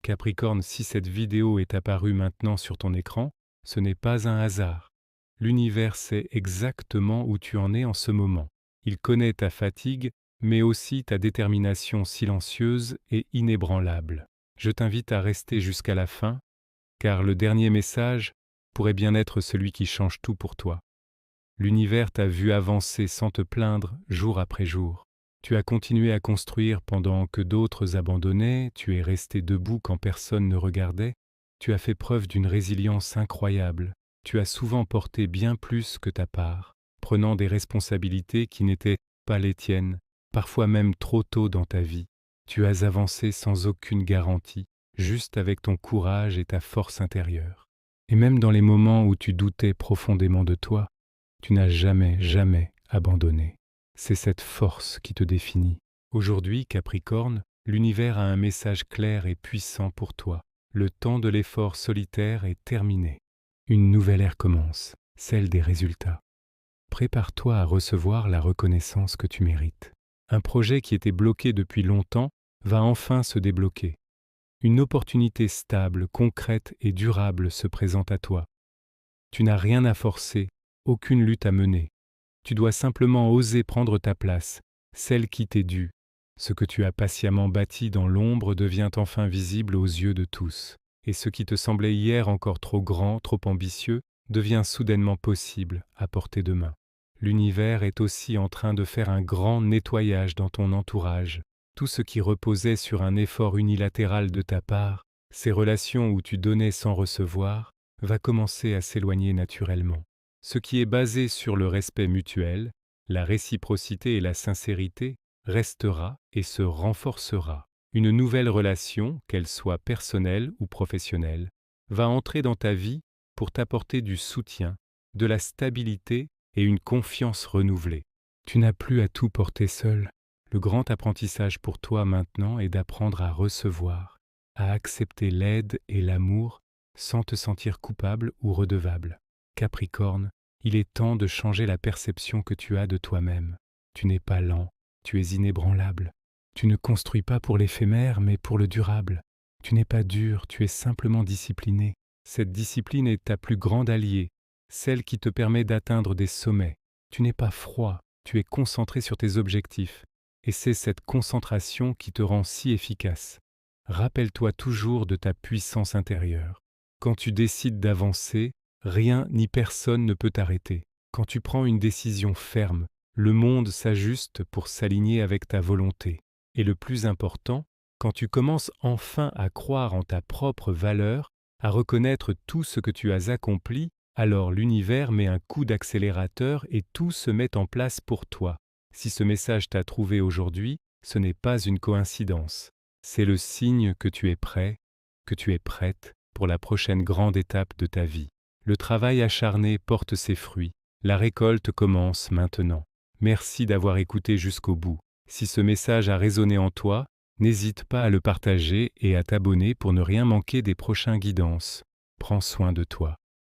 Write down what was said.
Capricorne, si cette vidéo est apparue maintenant sur ton écran, ce n'est pas un hasard. L'univers sait exactement où tu en es en ce moment. Il connaît ta fatigue, mais aussi ta détermination silencieuse et inébranlable. Je t'invite à rester jusqu'à la fin, car le dernier message pourrait bien être celui qui change tout pour toi. L'univers t'a vu avancer sans te plaindre jour après jour. Tu as continué à construire pendant que d'autres abandonnaient, tu es resté debout quand personne ne regardait, tu as fait preuve d'une résilience incroyable, tu as souvent porté bien plus que ta part, prenant des responsabilités qui n'étaient pas les tiennes, parfois même trop tôt dans ta vie. Tu as avancé sans aucune garantie, juste avec ton courage et ta force intérieure. Et même dans les moments où tu doutais profondément de toi, tu n'as jamais abandonné. C'est cette force qui te définit. Aujourd'hui, Capricorne, l'univers a un message clair et puissant pour toi. Le temps de l'effort solitaire est terminé. Une nouvelle ère commence, celle des résultats. Prépare-toi à recevoir la reconnaissance que tu mérites. Un projet qui était bloqué depuis longtemps va enfin se débloquer. Une opportunité stable, concrète et durable se présente à toi. Tu n'as rien à forcer, aucune lutte à mener. Tu dois simplement oser prendre ta place, celle qui t'est due. Ce que tu as patiemment bâti dans l'ombre devient enfin visible aux yeux de tous. Et ce qui te semblait hier encore trop grand, trop ambitieux, devient soudainement possible à portée de main. L'univers est aussi en train de faire un grand nettoyage dans ton entourage. Tout ce qui reposait sur un effort unilatéral de ta part, ces relations où tu donnais sans recevoir, va commencer à s'éloigner naturellement. Ce qui est basé sur le respect mutuel, la réciprocité et la sincérité restera et se renforcera. Une nouvelle relation, qu'elle soit personnelle ou professionnelle, va entrer dans ta vie pour t'apporter du soutien, de la stabilité et une confiance renouvelée. Tu n'as plus à tout porter seul. Le grand apprentissage pour toi maintenant est d'apprendre à recevoir, à accepter l'aide et l'amour sans te sentir coupable ou redevable. Capricorne, il est temps de changer la perception que tu as de toi-même. Tu n'es pas lent, tu es inébranlable. Tu ne construis pas pour l'éphémère, mais pour le durable. Tu n'es pas dur, tu es simplement discipliné. Cette discipline est ta plus grande alliée, celle qui te permet d'atteindre des sommets. Tu n'es pas froid, tu es concentré sur tes objectifs. Et c'est cette concentration qui te rend si efficace. Rappelle-toi toujours de ta puissance intérieure. Quand tu décides d'avancer, rien ni personne ne peut t'arrêter. Quand tu prends une décision ferme, le monde s'ajuste pour s'aligner avec ta volonté. Et le plus important, quand tu commences enfin à croire en ta propre valeur, à reconnaître tout ce que tu as accompli, alors l'univers met un coup d'accélérateur et tout se met en place pour toi. Si ce message t'a trouvé aujourd'hui, ce n'est pas une coïncidence. C'est le signe que tu es prêt, que tu es prête pour la prochaine grande étape de ta vie. Le travail acharné porte ses fruits. La récolte commence maintenant. Merci d'avoir écouté jusqu'au bout. Si ce message a résonné en toi, n'hésite pas à le partager et à t'abonner pour ne rien manquer des prochains guidances. Prends soin de toi.